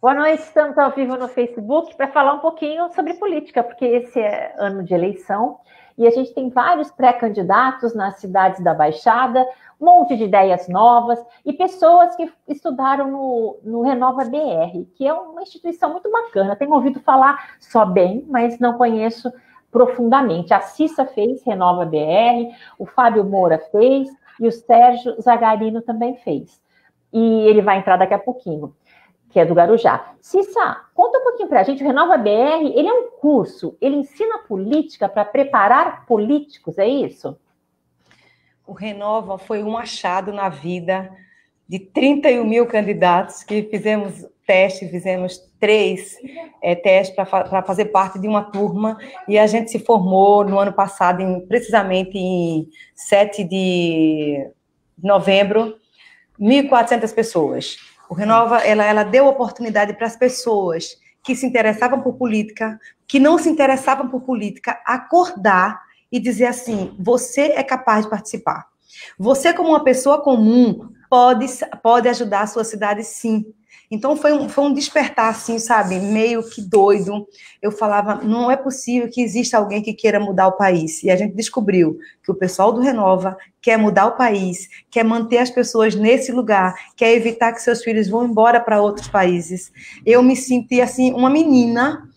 Boa noite, estamos ao vivo no Facebook para falar um pouquinho sobre política, porque esse é ano de eleição e a gente tem vários pré-candidatos nas cidades da Baixada, um monte de ideias novas e pessoas que estudaram no Renova BR, que é uma instituição muito bacana. Tenho ouvido falar só bem, mas não conheço profundamente. A Cissa fez Renova BR, o Fábio Moura fez e o Sérgio Zagarino também fez. E ele vai entrar daqui a pouquinho, que é do Guarujá. Cissa, conta um pouquinho para a gente. O Renova BR, ele é um curso, ele ensina política para preparar políticos, é isso? O Renova foi um achado na vida de 31 mil candidatos que fizemos teste, fizemos 3 testes para fazer parte de uma turma, e a gente se formou no ano passado, precisamente em 7 de novembro, 1.400 pessoas. O Renova, ela deu oportunidade para as pessoas que se interessavam por política, que não se interessavam por política, acordar e dizer assim, você é capaz de participar. Você, como uma pessoa comum, pode ajudar a sua cidade, sim. Então, foi um despertar, assim, sabe, meio que doido. Eu falava, não é possível que exista alguém que queira mudar o país. E a gente descobriu que o pessoal do Renova quer mudar o país, quer manter as pessoas nesse lugar, quer evitar que seus filhos vão embora para outros países. Eu me senti, assim, uma menina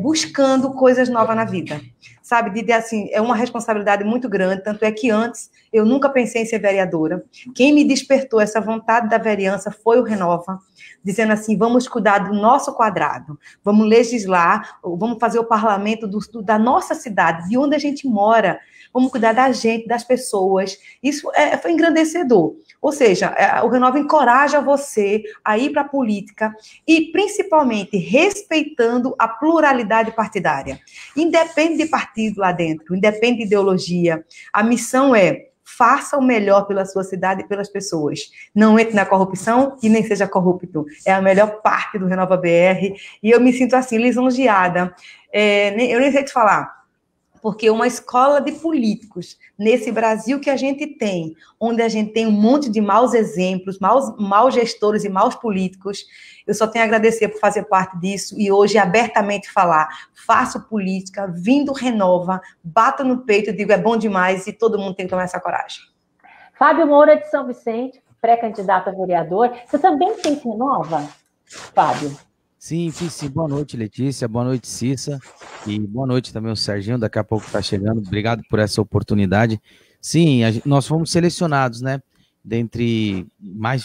buscando coisas novas na vida. Sabe, assim, é uma responsabilidade muito grande, tanto é que antes eu nunca pensei em ser vereadora. Quem me despertou essa vontade da vereança foi o Renova, dizendo assim, vamos cuidar do nosso quadrado, vamos legislar, vamos fazer o parlamento da nossa cidade, de onde a gente mora, vamos cuidar da gente, das pessoas. Isso foi engrandecedor. Ou seja, o Renova encoraja você a ir para a política e, principalmente, respeitando a pluralidade partidária. Independe de partido lá dentro, independe de ideologia. A missão é faça o melhor pela sua cidade e pelas pessoas. Não entre na corrupção e nem seja corrupto. É a melhor parte do Renova BR. E eu me sinto assim, lisonjeada. Eu nem sei te falar. Porque uma escola de políticos, nesse Brasil que a gente tem, onde a gente tem um monte de maus exemplos, maus gestores e maus políticos, eu só tenho a agradecer por fazer parte disso e hoje abertamente falar, faço política, vindo Renova, bato no peito e digo, é bom demais e todo mundo tem que tomar essa coragem. Fábio Moura de São Vicente, pré-candidato a vereador. Você também fez Renova, Fábio? Sim, fiz sim. Boa noite, Letícia. Boa noite, Cissa. E boa noite também o Serginho, daqui a pouco está chegando. Obrigado por essa oportunidade. Sim, nós fomos selecionados, né?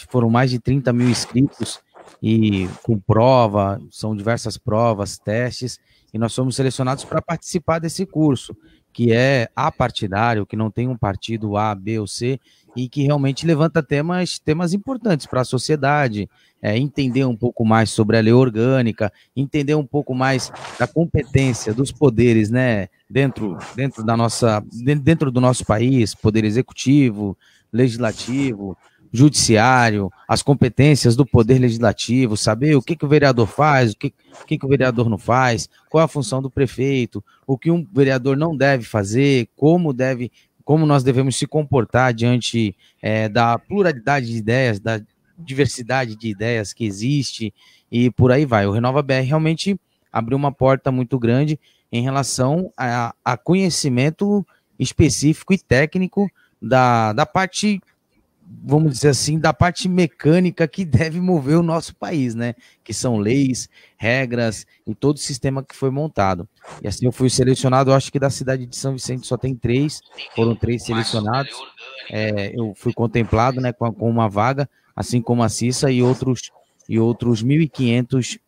Foram mais de 30 mil inscritos e com prova, são diversas provas, testes, e nós fomos selecionados para participar desse curso, que é apartidário, que não tem um partido A, B ou C, e que realmente levanta temas importantes para a sociedade, entender um pouco mais sobre a lei orgânica, entender um pouco mais da competência dos poderes, né, dentro do nosso país, poder executivo, legislativo, judiciário, as competências do poder legislativo, saber o que o vereador faz, o que o vereador não faz, qual a função do prefeito, o que um vereador não deve fazer, como nós devemos se comportar diante da pluralidade de ideias, da diversidade de ideias que existe, e por aí vai. O Renova BR realmente abriu uma porta muito grande em relação a conhecimento específico e técnico da parte, vamos dizer assim, da parte mecânica que deve mover o nosso país, né? Que são leis, regras e todo o sistema que foi montado. E assim eu fui selecionado, eu acho que da cidade de São Vicente só tem 3, foram 3 selecionados. Eu fui contemplado, né, com uma vaga, assim como a Cissa e outros 1.500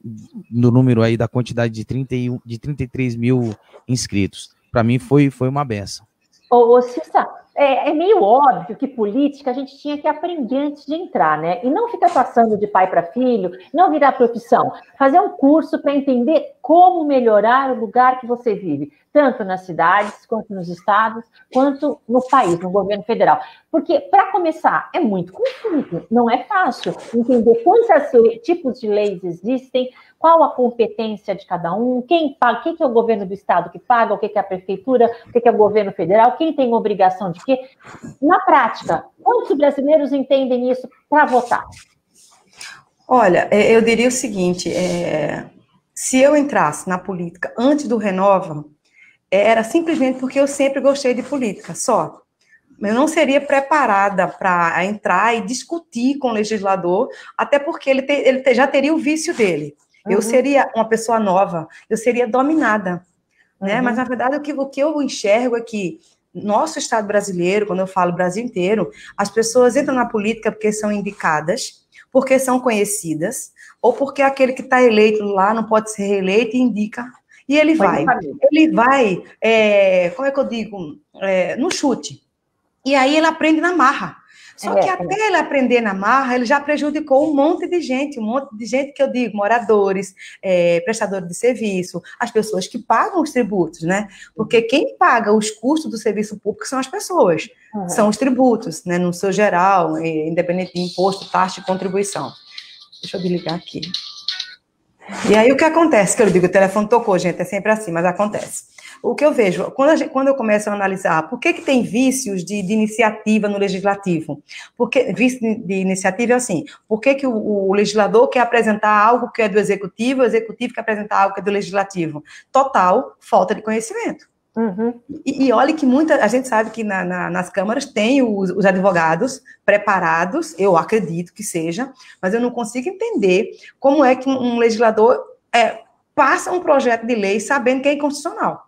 no número aí da quantidade de 33 mil inscritos. Para mim foi uma benção. Ô, Cissa, é meio óbvio que política a gente tinha que aprender antes de entrar, né? E não ficar passando de pai para filho, não virar profissão. Fazer um curso para entender como melhorar o lugar que você vive, tanto nas cidades, quanto nos estados, quanto no país, no governo federal. Porque, para começar, é muito confuso, não é fácil entender quantos tipos de leis existem, qual a competência de cada um, quem paga, o que é o governo do estado que paga, o que é a prefeitura, o que é o governo federal, quem tem obrigação de quê. Na prática, quantos brasileiros entendem isso para votar? Olha, eu diria o seguinte, se eu entrasse na política antes do Renova, era simplesmente porque eu sempre gostei de política, só. Eu não seria preparada para entrar e discutir com o legislador, até porque ele já teria o vício dele. Eu seria uma pessoa nova, eu seria dominada, né? Mas, na verdade, o que eu enxergo é que nosso Estado brasileiro, quando eu falo Brasil inteiro, as pessoas entram na política porque são indicadas, porque são conhecidas, ou porque aquele que está eleito lá não pode ser reeleito e indica, e ele vai, como é que eu digo, no chute. E aí ele aprende na marra. Só que até ele aprender na marra, ele já prejudicou um monte de gente que eu digo, moradores, prestadores de serviço, as pessoas que pagam os tributos, né? Porque quem paga os custos do serviço público são as pessoas, são os tributos, né? No seu geral, independente de imposto, taxa e contribuição. Deixa eu desligar aqui. E aí o que acontece? Que eu digo, o telefone tocou, gente, é sempre assim, mas acontece. O que eu vejo, quando eu começo a analisar por que tem vícios de iniciativa no legislativo? Porque vício de iniciativa é assim, por que o legislador quer apresentar algo que é do executivo, o executivo quer apresentar algo que é do legislativo? Total falta de conhecimento. E olha que a gente sabe que nas câmaras tem os advogados preparados, eu acredito que seja, mas eu não consigo entender como é que um legislador passa um projeto de lei sabendo que é inconstitucional.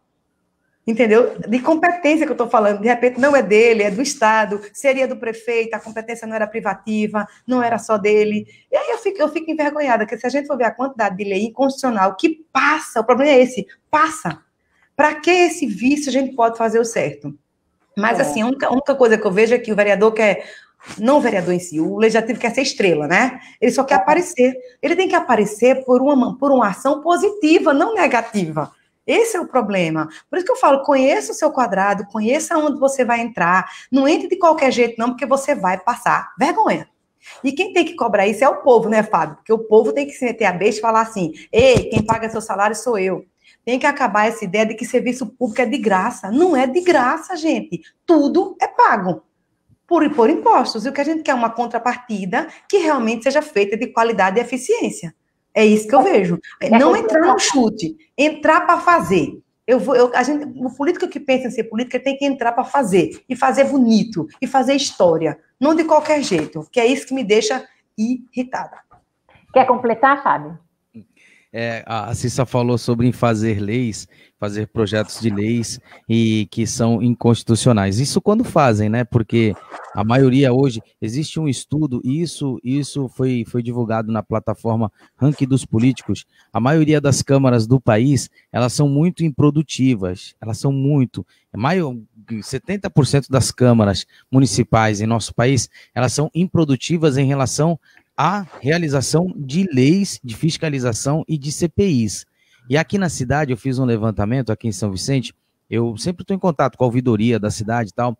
Entendeu? De competência que eu estou falando, de repente não é dele, é do Estado, seria do prefeito, a competência não era privativa, não era só dele. E aí eu fico envergonhada, porque se a gente for ver a quantidade de lei inconstitucional que passa, o problema é esse, passa. Para que esse vício a gente pode fazer o certo? Mas, assim, a única coisa que eu vejo é que o vereador quer, não o vereador em si, o legislativo quer ser estrela, né? Ele só quer aparecer. Ele tem que aparecer por uma ação positiva, não negativa. Esse é o problema. Por isso que eu falo, conheça o seu quadrado, conheça onde você vai entrar, não entre de qualquer jeito não, porque você vai passar vergonha. E quem tem que cobrar isso é o povo, né, Fábio? Porque o povo tem que se meter a besta e falar assim, ei, quem paga seu salário sou eu. Tem que acabar essa ideia de que serviço público é de graça. Não é de graça, gente. Tudo é pago por impostos. E o que a gente quer é uma contrapartida que realmente seja feita de qualidade e eficiência. É isso que eu vejo. Não entrar no chute, entrar para fazer. O político que pensa em ser político tem que entrar para fazer. E fazer bonito. E fazer história. Não de qualquer jeito. Que é isso que me deixa irritada. Quer completar, Fábio? A Cissa falou sobre fazer leis, fazer projetos de leis e que são inconstitucionais. Isso quando fazem, né? Porque a maioria hoje, existe um estudo, e isso foi divulgado na plataforma Ranking dos Políticos. A maioria das câmaras do país, elas são muito improdutivas, 70% das câmaras municipais em nosso país, elas são improdutivas em relação a realização de leis de fiscalização e de CPIs. E aqui na cidade, eu fiz um levantamento aqui em São Vicente, eu sempre estou em contato com a ouvidoria da cidade e tal,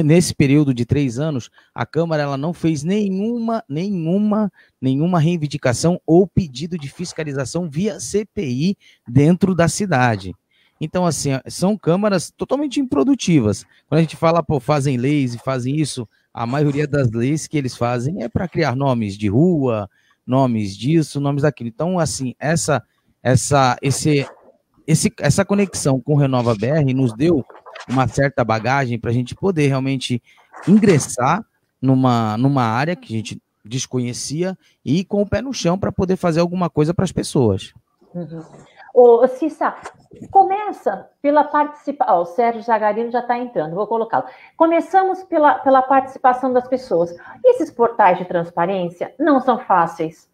nesse período de 3 anos, a Câmara ela não fez nenhuma reivindicação ou pedido de fiscalização via CPI dentro da cidade. Então, assim, são câmaras totalmente improdutivas. Quando a gente fala, fazem leis e fazem isso, a maioria das leis que eles fazem é para criar nomes de rua, nomes disso, nomes daquilo. Então, assim, essa conexão com o Renova BR nos deu uma certa bagagem para a gente poder realmente ingressar numa área que a gente desconhecia e ir com o pé no chão para poder fazer alguma coisa para as pessoas. Ô, Cissa, começa pela participação. O Sérgio Zagarino já está entrando, vou colocá-lo. Começamos pela participação das pessoas. Esses portais de transparência não são fáceis.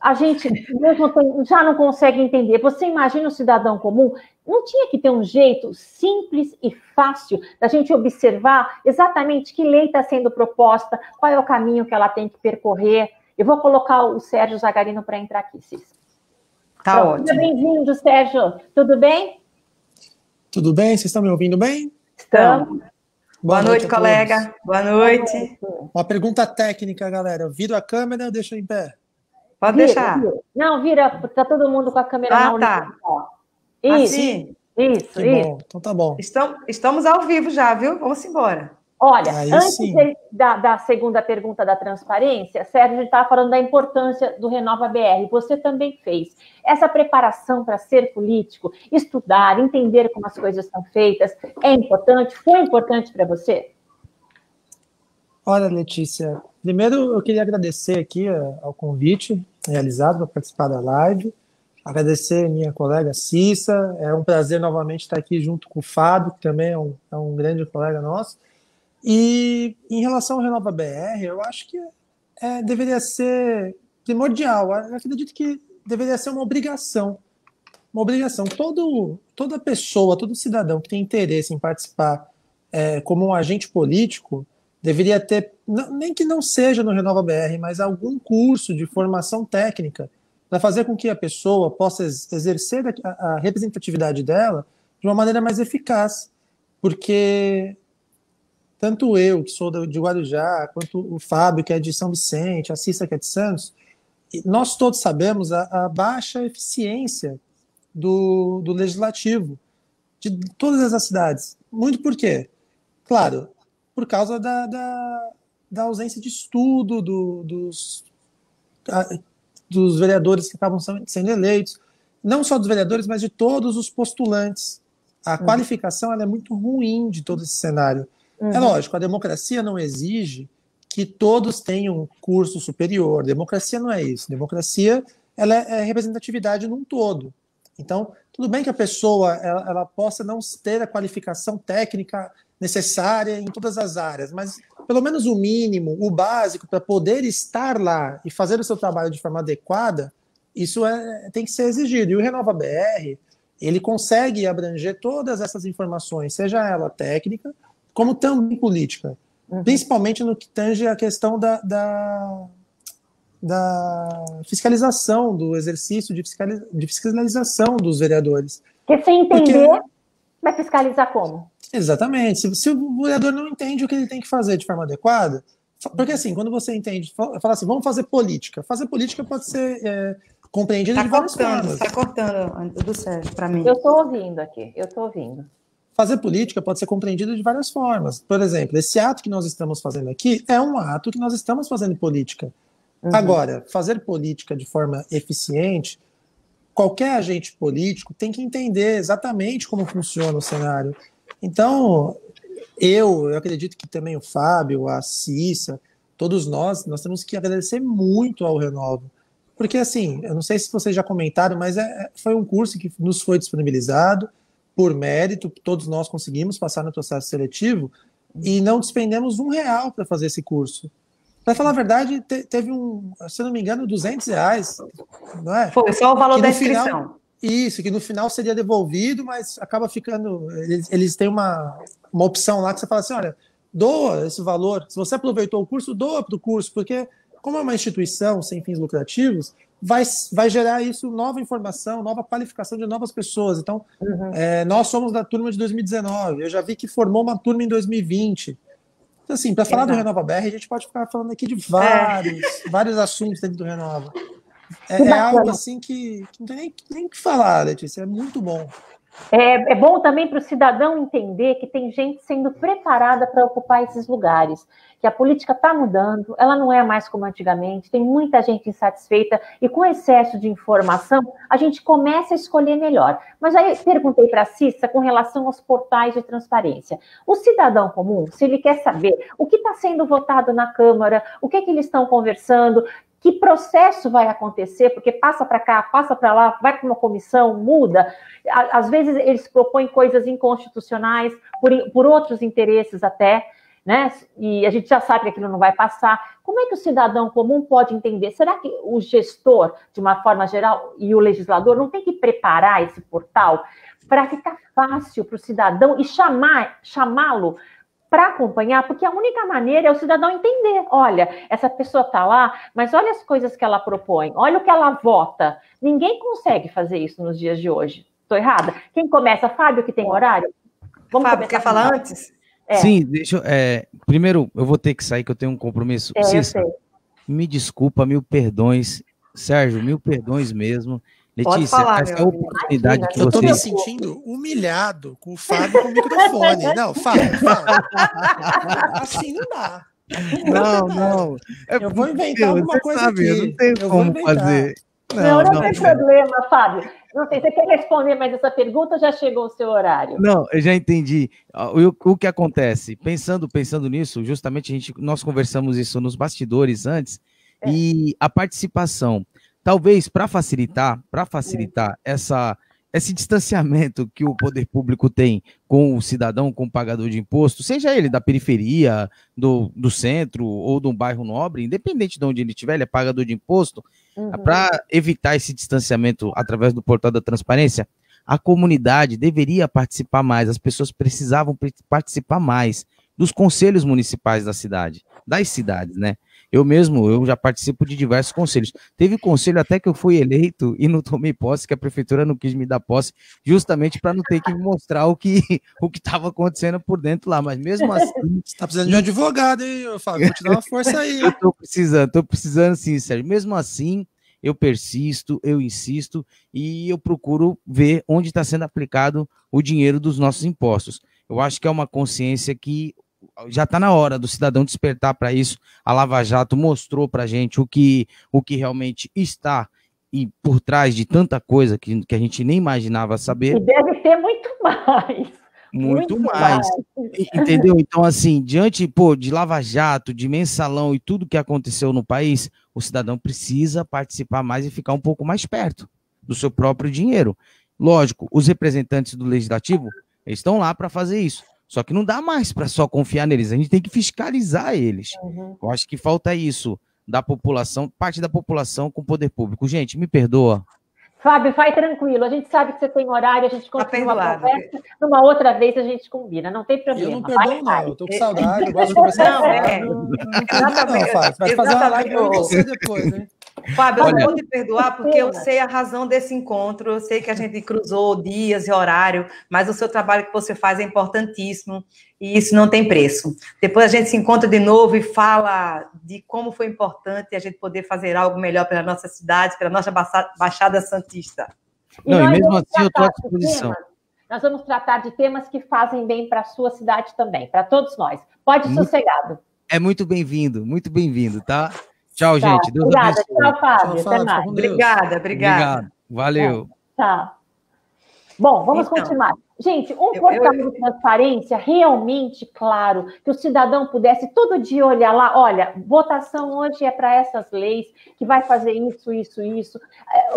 A gente mesmo já não consegue entender. Você imagina o cidadão comum? Não tinha que ter um jeito simples e fácil da gente observar exatamente que lei está sendo proposta, qual é o caminho que ela tem que percorrer. Eu vou colocar o Sérgio Zagarino para entrar aqui, Cissa. Tá ótimo. Bem-vindo, Sérgio. Tudo bem? Tudo bem? Vocês estão me ouvindo bem? Estamos. Boa noite, colega. Boa noite. Uma pergunta técnica, galera. Viro a câmera ou deixo em pé? Pode deixar. Vira. Não, vira, tá todo mundo com a câmera na horizontal. Isso, assim? Isso. Bom. Então tá bom. Estamos ao vivo já, viu? Vamos embora. Olha, antes da segunda pergunta da transparência, Sérgio estava falando da importância do Renova BR. Você também fez. Essa preparação para ser político, estudar, entender como as coisas são feitas, é importante? Foi importante para você? Olha, Letícia, primeiro eu queria agradecer aqui ao convite realizado para participar da live, agradecer minha colega Cissa, é um prazer novamente estar aqui junto com o Fábio, que também é um grande colega nosso. E em relação ao Renova BR, eu acho que deveria ser primordial, eu acredito que deveria ser uma obrigação. Uma obrigação. Toda pessoa, todo cidadão que tem interesse em participar como um agente político, deveria ter, nem que não seja no Renova BR, mas algum curso de formação técnica para fazer com que a pessoa possa exercer a representatividade dela de uma maneira mais eficaz. Porque tanto eu, que sou de Guarujá, quanto o Fábio, que é de São Vicente, a Cissa, que é de Santos, nós todos sabemos a baixa eficiência do legislativo de todas as cidades. Muito por quê? Claro, por causa da ausência de estudo dos vereadores que acabam sendo eleitos, não só dos vereadores, mas de todos os postulantes. A qualificação ela é muito ruim de todo esse cenário. É lógico, a democracia não exige que todos tenham curso superior. Democracia não é isso. Democracia ela é representatividade num todo. Então, tudo bem que a pessoa ela possa não ter a qualificação técnica necessária em todas as áreas, mas pelo menos o mínimo, o básico, para poder estar lá e fazer o seu trabalho de forma adequada, isso tem que ser exigido. E o Renova BR, ele consegue abranger todas essas informações, seja ela técnica, como também política, principalmente no que tange a questão da fiscalização, do exercício de fiscalização dos vereadores. Porque sem entender, vai fiscalizar como? Exatamente. Se o vereador não entende o que ele tem que fazer de forma adequada, porque assim, quando você entende, fala assim, vamos fazer política. Fazer política pode ser compreendido de várias formas. Está cortando do Sérgio, para mim. Eu estou ouvindo aqui, Fazer política pode ser compreendido de várias formas. Por exemplo, esse ato que nós estamos fazendo aqui é um ato que nós estamos fazendo política. Agora, fazer política de forma eficiente, qualquer agente político tem que entender exatamente como funciona o cenário. Então, eu acredito que também o Fábio, a Cissa, todos nós temos que agradecer muito ao Renova. Porque, assim, eu não sei se vocês já comentaram, mas foi um curso que nos foi disponibilizado por mérito, todos nós conseguimos passar no processo seletivo e não despendemos R$1 para fazer esse curso. Para falar a verdade, teve se eu não me engano, R$200, não é? Foi só o valor da inscrição. Isso, que no final seria devolvido, mas acaba ficando... Eles têm uma opção lá que você fala assim, olha, doa esse valor. Se você aproveitou o curso, doa para o curso, porque como é uma instituição sem fins lucrativos, vai gerar isso, nova informação, nova qualificação de novas pessoas. Então, nós somos da turma de 2019, eu já vi que formou uma turma em 2020. Então, assim, para falar do Renova BR, a gente pode ficar falando aqui de vários assuntos dentro do Renova. É algo assim que não tem nem o que falar, Letícia, é muito bom. É bom também para o cidadão entender que tem gente sendo preparada para ocupar esses lugares, que a política está mudando, ela não é mais como antigamente, tem muita gente insatisfeita e com excesso de informação a gente começa a escolher melhor. Mas aí perguntei para a Cissa com relação aos portais de transparência. O cidadão comum, se ele quer saber o que está sendo votado na Câmara, o que eles estão conversando, que processo vai acontecer, porque passa para cá, passa para lá, vai para uma comissão, muda. Às vezes eles propõem coisas inconstitucionais, por outros interesses até, né? E a gente já sabe que aquilo não vai passar. Como é que o cidadão comum pode entender? Será que o gestor, de uma forma geral, e o legislador não tem que preparar esse portal para ficar fácil para o cidadão e chamá-lo para acompanhar, porque a única maneira é o cidadão entender, olha, essa pessoa está lá, mas olha as coisas que ela propõe, olha o que ela vota. Ninguém consegue fazer isso nos dias de hoje. Estou errada? Quem começa? Fábio, que tem horário? Vamos Fábio, quer falar antes? Sim, deixa primeiro, eu vou ter que sair, que eu tenho um compromisso. Cissa, me desculpa, mil perdões. Sérgio, mil perdões mesmo. Letícia, falar, essa oportunidade que eu estou você... me sentindo humilhado com o Fábio com o microfone. Não, Fábio, fala. Assim não dá. Não. Eu vou inventar alguma coisa aqui. Eu não tenho como fazer. Não tem problema, Fábio. Não sei, você quer responder mais essa pergunta? Já chegou o seu horário. Não, eu já entendi. O que acontece? Pensando nisso, justamente nós conversamos isso nos bastidores antes, e a participação, talvez para facilitar esse distanciamento que o poder público tem com o cidadão, com o pagador de imposto, seja ele da periferia, do centro ou de um bairro nobre, independente de onde ele estiver, ele é pagador de imposto, para evitar esse distanciamento através do portal da transparência, a comunidade deveria participar mais, as pessoas precisavam participar mais dos conselhos municipais das cidades, né? Eu já participo de diversos conselhos. Teve conselho até que eu fui eleito e não tomei posse, que a prefeitura não quis me dar posse, justamente para não ter que mostrar o que estava acontecendo por dentro lá. Mas mesmo assim... Você está precisando de um advogado, hein, Fábio? Vou te dar uma força aí. Eu estou precisando sim, Sérgio. Mesmo assim, eu persisto, eu insisto e eu procuro ver onde está sendo aplicado o dinheiro dos nossos impostos. Eu acho que é uma consciência que já está na hora do cidadão despertar para isso. A Lava Jato mostrou para a gente o que realmente está e por trás de tanta coisa que a gente nem imaginava saber. E deve ter muito mais. Muito mais. Entendeu? Então, assim, diante de Lava Jato, de mensalão e tudo que aconteceu no país, o cidadão precisa participar mais e ficar um pouco mais perto do seu próprio dinheiro. Lógico, os representantes do Legislativo estão lá para fazer isso. Só que não dá mais para só confiar neles, a gente tem que fiscalizar eles. Eu acho que falta isso da população, parte da população com o poder público. Gente, me perdoa. Fábio, vai tranquilo, a gente sabe que você tem horário, a gente continua a conversa, numa outra vez a gente combina, não tem problema. Eu não perdoo, não, eu tô com saudade, eu gosto de conversar. Não perdoo, Fábio, vai fazer uma live com você depois, hein? Fábio, eu vou te perdoar porque eu sei a razão desse encontro, eu sei que a gente cruzou dias e horário, mas o seu trabalho que você faz é importantíssimo e isso não tem preço. Depois a gente se encontra de novo e fala de como foi importante a gente poder fazer algo melhor pela nossa cidade, pela nossa Baixada Santista. E mesmo assim eu estou à disposição. Nós vamos tratar de temas que fazem bem para a sua cidade também, para todos nós. Pode ir sossegado. É muito bem-vindo, tá? Tchau, gente. Deus obrigada. abençoe. Tchau, Fábio. Até mais. Obrigada. Obrigado. Valeu. Tchau. Bom, vamos continuar. Gente, portal de transparência realmente claro, que o cidadão pudesse todo dia olhar lá, olha, votação hoje é para essas leis, que vai fazer isso.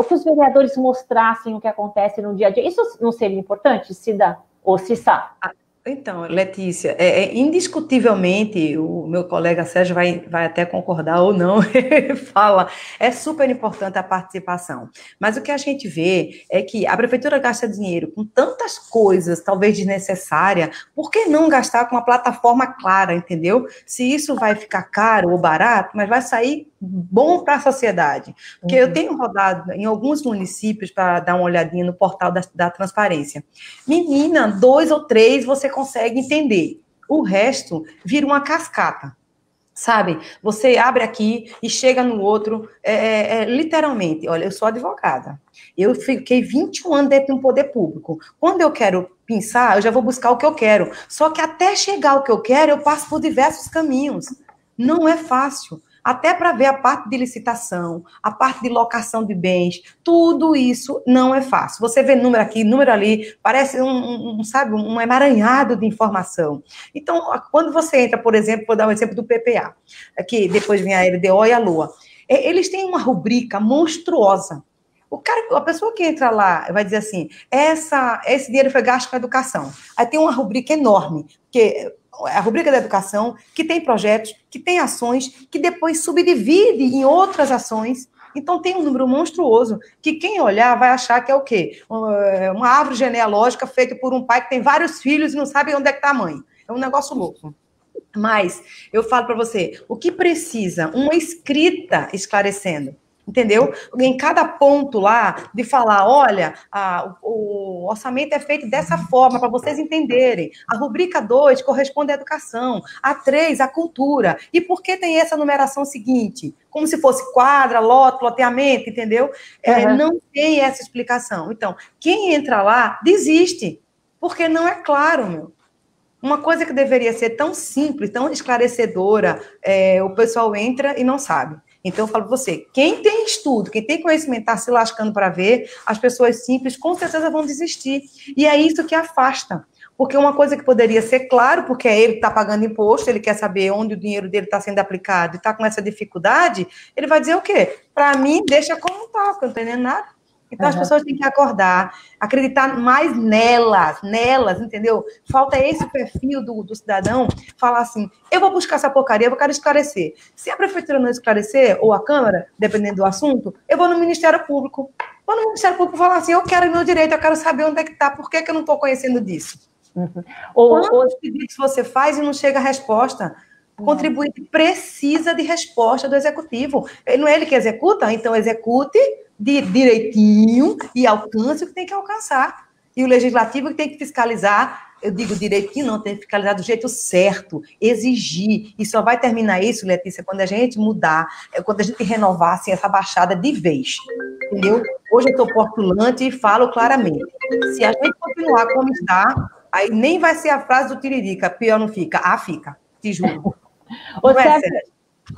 Que os vereadores mostrassem o que acontece no dia a dia. Isso não seria importante, Cida ou Cissa? Então, Letícia, indiscutivelmente, o meu colega Sérgio vai até concordar ou não, ele fala, é super importante a participação, mas o que a gente vê é que a prefeitura gasta dinheiro com tantas coisas, talvez desnecessárias, por que não gastar com uma plataforma clara, entendeu? Se isso vai ficar caro ou barato, mas vai sair bom para a sociedade, porque eu tenho rodado em alguns municípios para dar uma olhadinha no portal da transparência. Menina, 2 ou 3 você consegue entender. O resto vira uma cascata, sabe? Você abre aqui e chega no outro, literalmente. Olha, eu sou advogada. Eu fiquei 21 anos dentro de um poder público. Quando eu quero pensar, eu já vou buscar o que eu quero. Só que até chegar ao que eu quero, eu passo por diversos caminhos. Não é fácil. Até para ver a parte de licitação, a parte de locação de bens, tudo isso não é fácil. Você vê número aqui, número ali, parece um emaranhado de informação. Então, quando você entra, por exemplo, vou dar um exemplo do PPA, aqui depois vem a LDO e a LOA, eles têm uma rubrica monstruosa. A pessoa que entra lá vai dizer assim, esse dinheiro foi gasto com a educação. Aí tem uma rubrica enorme, porque a rubrica da educação, que tem projetos, que tem ações, que depois subdivide em outras ações. Então, tem um número monstruoso, que quem olhar vai achar que é o quê? Uma árvore genealógica feita por um pai que tem vários filhos e não sabe onde é que está a mãe. É um negócio louco. Mas, eu falo para você, o que precisa? Uma escrita esclarecendo. entendeu? Em cada ponto lá, de falar, olha, o orçamento é feito dessa forma, para vocês entenderem. A rubrica 2 corresponde à educação, a 3, à cultura. E por que tem essa numeração seguinte? Como se fosse quadra, lote, loteamento, entendeu? Não tem essa explicação. Então, quem entra lá, desiste, porque não é claro, meu. Uma coisa que deveria ser tão simples, tão esclarecedora, o pessoal entra e não sabe. Então, eu falo para você, quem tem estudo, quem tem conhecimento, está se lascando para ver, as pessoas simples, com certeza vão desistir. E é isso que afasta. Porque uma coisa que poderia ser claro, porque é ele que está pagando imposto, ele quer saber onde o dinheiro dele está sendo aplicado e está com essa dificuldade, ele vai dizer o quê? Para mim, deixa como está, porque eu não estou entendendo nada. Então, as pessoas têm que acordar, acreditar mais nelas, entendeu? Falta esse perfil do cidadão, falar assim, eu vou buscar essa porcaria, eu quero esclarecer. Se a prefeitura não esclarecer, ou a Câmara, dependendo do assunto, eu vou no Ministério Público. Vou no Ministério Público falar assim, eu quero meu direito, eu quero saber onde é que está, por que eu não estou conhecendo disso? Quantos pedidos você faz e não chega a resposta? O contribuinte precisa de resposta do executivo. Não é ele que executa? Então execute direitinho e alcance o que tem que alcançar. E o legislativo que tem que fiscalizar, eu digo direitinho, não, tem que fiscalizar do jeito certo, exigir. E só vai terminar isso, Letícia, quando a gente mudar, quando a gente renovar assim, essa baixada de vez. Entendeu? Hoje eu estou postulante e falo claramente. Se a gente continuar como está, aí nem vai ser a frase do Tiririca, pior não fica. Fica, te juro.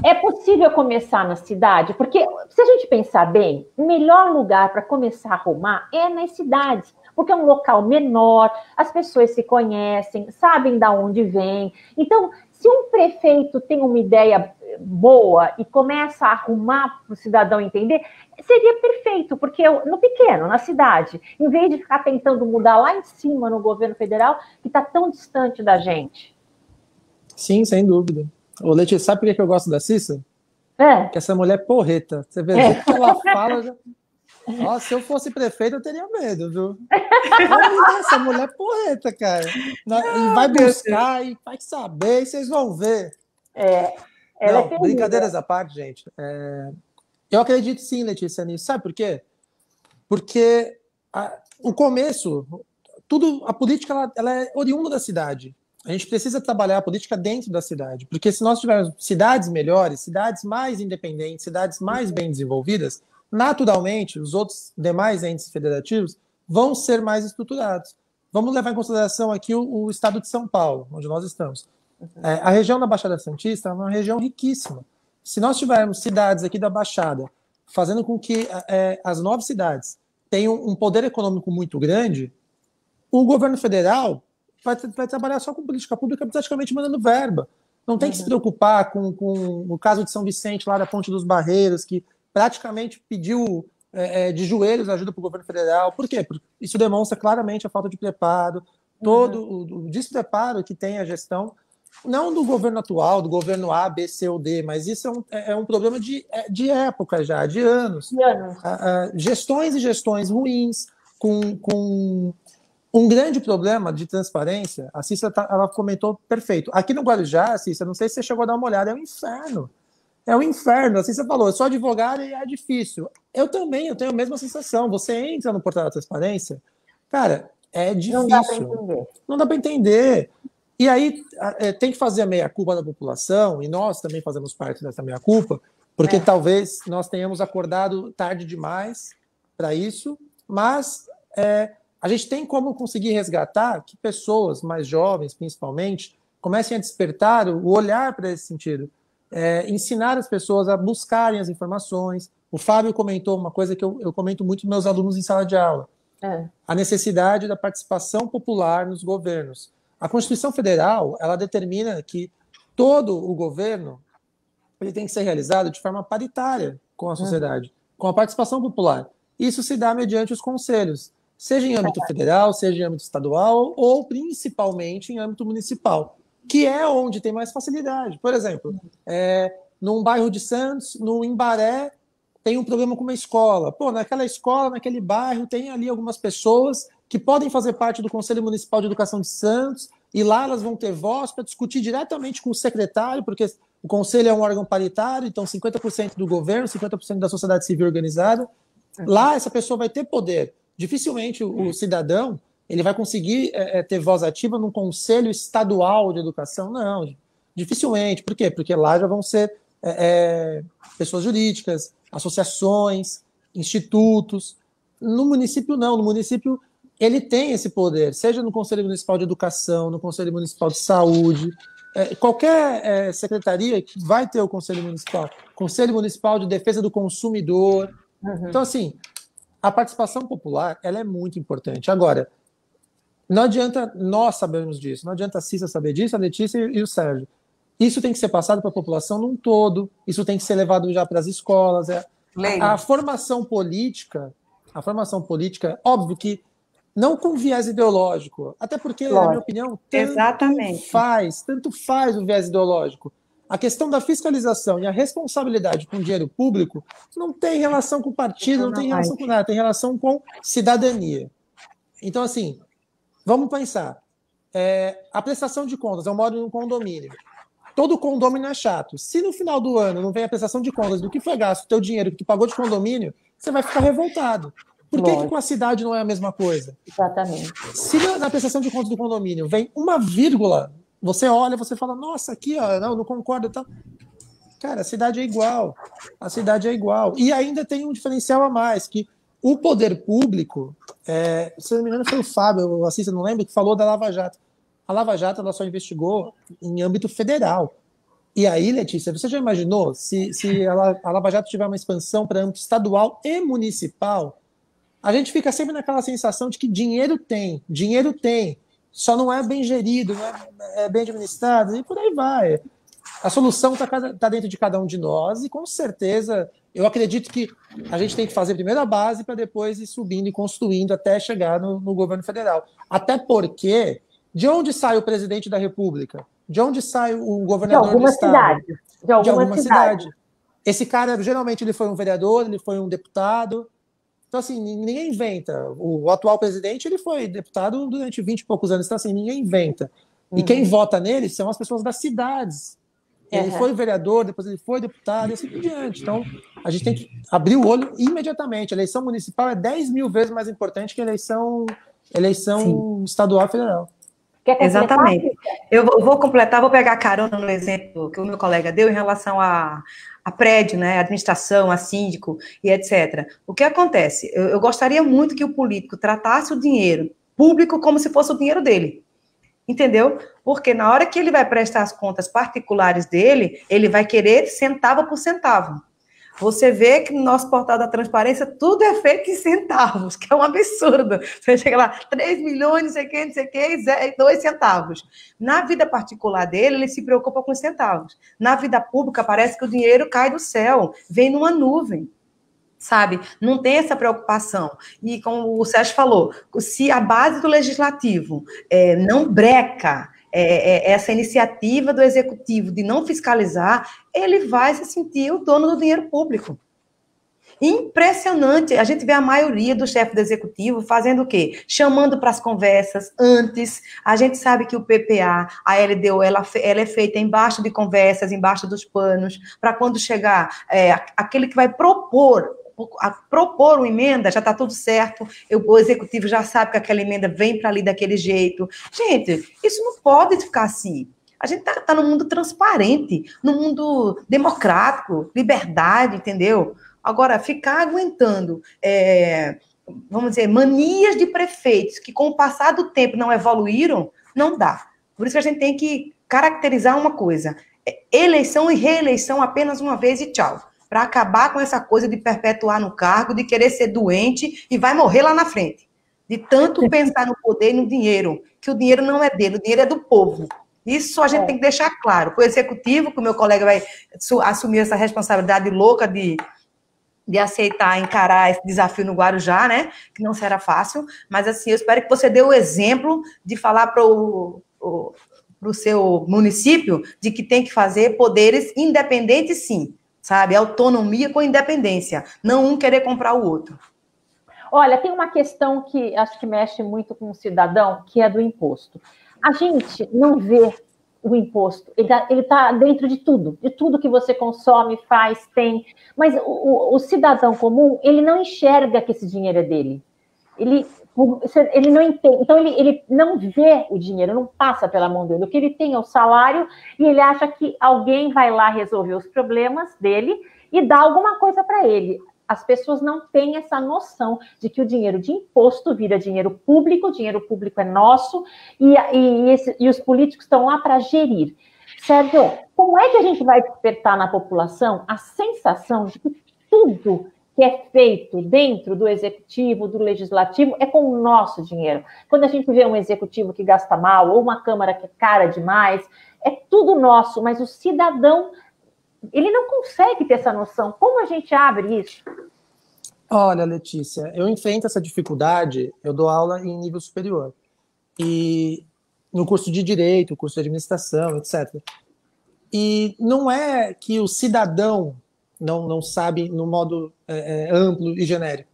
É possível começar na cidade? Porque, se a gente pensar bem, o melhor lugar para começar a arrumar é nas cidades, porque é um local menor, as pessoas se conhecem, sabem de onde vem. Então, se um prefeito tem uma ideia boa e começa a arrumar para o cidadão entender, seria perfeito, porque no pequeno, na cidade, em vez de ficar tentando mudar lá em cima no governo federal, que está tão distante da gente. Sim, sem dúvida. Ô, Letícia, sabe por que eu gosto da Cissa? Que essa mulher é porreta. Você vê, o que ela fala... Já... Nossa, se eu fosse prefeito, eu teria medo, viu? Essa mulher é porreta, cara. E vai buscar, e vai saber, e vocês vão ver. Não, brincadeiras à parte, gente. Eu acredito sim, Letícia, nisso. Sabe por quê? Porque o começo, a política ela é oriunda da cidade. A gente precisa trabalhar a política dentro da cidade, porque se nós tivermos cidades melhores, cidades mais independentes, cidades mais bem desenvolvidas, naturalmente, os outros demais entes federativos vão ser mais estruturados. Vamos levar em consideração aqui o estado de São Paulo, onde nós estamos. A região da Baixada Santista é uma região riquíssima. Se nós tivermos cidades aqui da Baixada, fazendo com que as 9 cidades tenham um poder econômico muito grande, o governo federal vai trabalhar só com política pública, praticamente mandando verba. Não tem que se preocupar com o caso de São Vicente, lá da Ponte dos Barreiros, que praticamente pediu de joelhos ajuda para o governo federal. Por quê? Porque isso demonstra claramente a falta de preparo, todo o despreparo que tem a gestão, não do governo atual, do governo A, B, C ou D, mas isso é um problema de época já, de anos. Gestões e gestões ruins, com um grande problema de transparência. A Cissa ela comentou perfeito. Aqui no Guarujá, Cissa, não sei se você chegou a dar uma olhada, é um inferno. É um inferno. A Cissa falou, eu sou advogada e é difícil. Eu tenho a mesma sensação. Você entra no portal da transparência, cara, é difícil. Não dá para entender. E aí tem que fazer a meia-culpa da população, e nós também fazemos parte dessa meia-culpa, porque talvez nós tenhamos acordado tarde demais para isso, mas a gente tem como conseguir resgatar que pessoas mais jovens, principalmente, comecem a despertar o olhar para esse sentido. Ensinar as pessoas a buscarem as informações. O Fábio comentou uma coisa que eu comento muito com meus alunos em sala de aula. A necessidade da participação popular nos governos. A Constituição Federal, ela determina que todo o governo ele tem que ser realizado de forma paritária com a sociedade, com a participação popular. Isso se dá mediante os conselhos, seja em âmbito federal, seja em âmbito estadual ou principalmente em âmbito municipal, que é onde tem mais facilidade. Por exemplo, num bairro de Santos, no Imbaré, tem um problema com uma escola. Naquela escola, naquele bairro, tem ali algumas pessoas que podem fazer parte do Conselho Municipal de Educação de Santos, e lá elas vão ter voz para discutir diretamente com o secretário, porque O conselho é um órgão paritário, então 50% do governo, 50% da sociedade civil organizada. Lá, essa pessoa vai ter poder. Dificilmente o cidadão ele vai conseguir ter voz ativa num conselho estadual de educação. Não, dificilmente. Por quê? Porque lá já vão ser pessoas jurídicas, associações, institutos. No município, não. No município, ele tem esse poder, seja no Conselho Municipal de Educação, no Conselho Municipal de Saúde, qualquer secretaria que vai ter o Conselho Municipal de Defesa do Consumidor. Então, assim, a participação popular ela é muito importante. Agora, não adianta nós sabermos disso, não adianta a Cissa saber disso, a Letícia e o Sérgio. Isso tem que ser passado para a população num todo, isso tem que ser levado já para as escolas. A formação política, óbvio que não com viés ideológico, até porque, na minha opinião, tanto faz o viés ideológico. A questão da fiscalização e a responsabilidade com o dinheiro público não tem relação com partido, não tem relação com nada, tem relação com cidadania. Então, assim, vamos pensar. A prestação de contas, eu moro em um condomínio. Todo condomínio é chato. Se no final do ano não vem a prestação de contas do que foi gasto, o teu dinheiro que tu pagou de condomínio, você vai ficar revoltado. Por que com a cidade não é a mesma coisa? Exatamente. Se na prestação de contas do condomínio vem uma vírgula, você olha, você fala, nossa, aqui, ó, não concordo e tal. Cara, a cidade é igual. A cidade é igual. E ainda tem um diferencial a mais, que o poder público, se não me engano foi o Fábio, eu assisto, não lembro, que falou da Lava Jato. A Lava Jato ela só investigou em âmbito federal. E aí, Letícia, você já imaginou se a Lava Jato tiver uma expansão para âmbito estadual e municipal? A gente fica sempre naquela sensação de que dinheiro tem, só não é bem gerido, não é bem administrado, e por aí vai. A solução está dentro de cada um de nós, e com certeza, eu acredito que a gente tem que fazer primeiro a base para depois ir subindo e construindo até chegar no governo federal. Até porque, de onde sai o presidente da República? De onde sai o governador do estado? De alguma cidade. Esse cara, geralmente, ele foi um vereador, ele foi um deputado. Então, assim, ninguém inventa. O atual presidente, ele foi deputado durante 20 e poucos anos. Então, assim, ninguém inventa. E quem vota nele são as pessoas das cidades. Ele foi vereador, depois ele foi deputado e assim por diante. Então, a gente tem que abrir o olho imediatamente. A eleição municipal é 10 mil vezes mais importante que a eleição estadual e federal. Exatamente. Eu vou completar, vou pegar carona no exemplo que o meu colega deu em relação a prédio, né, administração, a síndico e etc. O que acontece? Eu gostaria muito que o político tratasse o dinheiro público como se fosse o dinheiro dele. Entendeu? Porque na hora que ele vai prestar as contas particulares dele, ele vai querer centavo por centavo. Você vê que no nosso portal da transparência tudo é feito em centavos, que é um absurdo. Você chega lá, 3 milhões, não sei o que, 2 centavos. Na vida particular dele, ele se preocupa com os centavos. Na vida pública, parece que o dinheiro cai do céu, vem numa nuvem. Sabe? Não tem essa preocupação. E como o Sérgio falou, se a base do legislativo não breca essa iniciativa do executivo de não fiscalizar, ele vai se sentir o dono do dinheiro público. Impressionante. A gente vê a maioria do chefe do executivo fazendo o quê? Chamando para as conversas antes. A gente sabe que o PPA, a LDO, ela é feita embaixo de conversas, embaixo dos panos, para quando chegar aquele que vai propor uma emenda, já está tudo certo, o executivo já sabe que aquela emenda vem para ali daquele jeito. Gente, isso não pode ficar assim. A gente está num mundo transparente, num mundo democrático, liberdade, entendeu? Agora, ficar aguentando, vamos dizer, manias de prefeitos que com o passar do tempo não evoluíram, não dá. Por isso que a gente tem que caracterizar uma coisa, eleição e reeleição apenas uma vez e tchau. Para acabar com essa coisa de perpetuar no cargo, de querer ser doente e vai morrer lá na frente. De tanto pensar no poder e no dinheiro, que o dinheiro não é dele, o dinheiro é do povo. Isso a gente tem que deixar claro. Para o executivo, que o meu colega vai assumir essa responsabilidade louca de aceitar, encarar esse desafio no Guarujá, né? Que não será fácil. Mas, assim, eu espero que você dê o exemplo de falar para o seu município de que tem que fazer poderes independentes, sim. Sabe? Autonomia com independência. Não um querer comprar o outro. Olha, tem uma questão que acho que mexe muito com o cidadão, que é do imposto. A gente não vê o imposto, ele tá dentro de tudo que você consome, faz, tem, mas o cidadão comum, ele não enxerga que esse dinheiro é dele. Ele não entende, então ele não vê o dinheiro, não passa pela mão dele. O que ele tem é o salário e ele acha que alguém vai lá resolver os problemas dele e dar alguma coisa para ele. As pessoas não têm essa noção de que o dinheiro de imposto vira dinheiro público, o dinheiro público é nosso e os políticos estão lá para gerir. Sérgio, como é que a gente vai despertar na população a sensação de que tudo que é feito dentro do executivo, do legislativo, é com o nosso dinheiro? Quando a gente vê um executivo que gasta mal, ou uma Câmara que é cara demais, é tudo nosso, mas o cidadão, ele não consegue ter essa noção. Como a gente abre isso? Olha, Letícia, eu enfrento essa dificuldade, eu dou aula em nível superior, e no curso de Direito, curso de Administração, etc. E não é que o cidadão não sabe no modo amplo e genérico.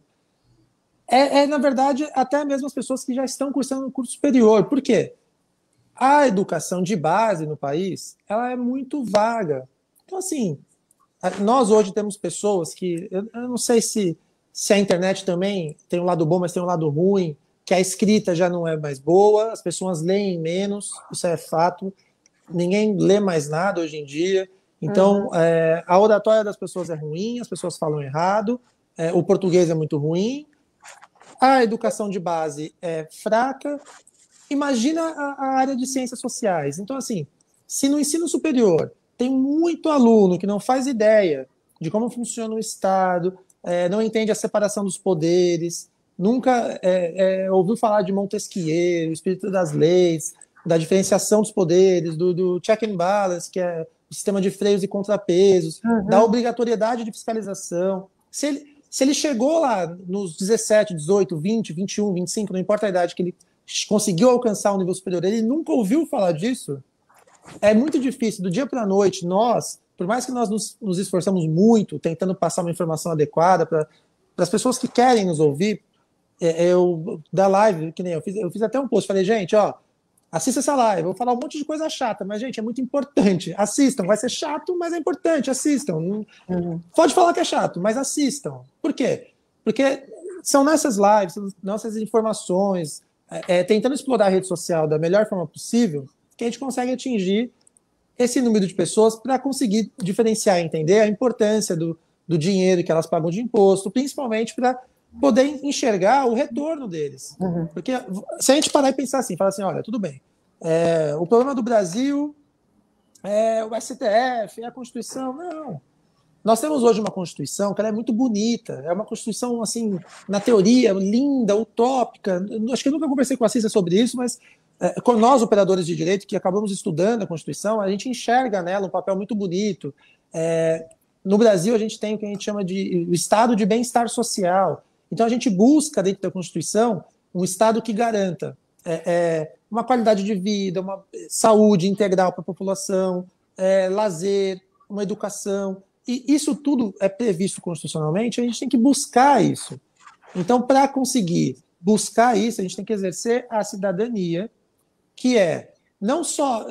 Na verdade, até mesmo as pessoas que já estão cursando no curso superior. Por quê? A educação de base no país, ela é muito vaga. Então, assim, nós hoje temos pessoas que, eu não sei se a internet também tem um lado bom, mas tem um lado ruim, que a escrita já não é mais boa, as pessoas leem menos, isso é fato, ninguém lê mais nada hoje em dia, então a oratória das pessoas é ruim, as pessoas falam errado, o português é muito ruim, a educação de base é fraca. Imagina a área de ciências sociais. Então, assim, se no ensino superior tem muito aluno que não faz ideia de como funciona o Estado, não entende a separação dos poderes, nunca ouviu falar de Montesquieu, o espírito das leis, da diferenciação dos poderes, do check and balance, que é o sistema de freios e contrapesos, da obrigatoriedade de fiscalização. Se ele chegou lá nos 17, 18, 20, 21, 25, não importa a idade que ele conseguiu alcançar um nível superior, ele nunca ouviu falar disso, é muito difícil, do dia para a noite, nós, por mais que nós nos esforçamos muito, tentando passar uma informação adequada para as pessoas que querem nos ouvir, da live, que nem eu fiz até um post, falei, gente, ó, assista essa live, eu vou falar um monte de coisa chata, mas, gente, é muito importante, assistam, vai ser chato, mas é importante, assistam, pode falar que é chato, mas assistam. Por quê? Porque são nessas lives, nossas informações, tentando explorar a rede social da melhor forma possível, que a gente consegue atingir esse número de pessoas para conseguir diferenciar e entender a importância do dinheiro que elas pagam de imposto, principalmente para poder enxergar o retorno deles. Porque se a gente parar e pensar assim, falar assim, olha, tudo bem, o problema do Brasil é o STF, é a Constituição. Não. Nós temos hoje uma Constituição que ela é muito bonita, é uma Constituição, assim, na teoria, linda, utópica. Acho que eu nunca conversei com a Cissa sobre isso, mas com nós, operadores de direito, que acabamos estudando a Constituição, a gente enxerga nela um papel muito bonito. No Brasil, a gente tem o que a gente chama de o estado de bem-estar social. Então, a gente busca, dentro da Constituição, um estado que garanta uma qualidade de vida, uma saúde integral para a população, lazer, uma educação. E isso tudo é previsto constitucionalmente, a gente tem que buscar isso. Então, para conseguir buscar isso, a gente tem que exercer a cidadania, que é não só...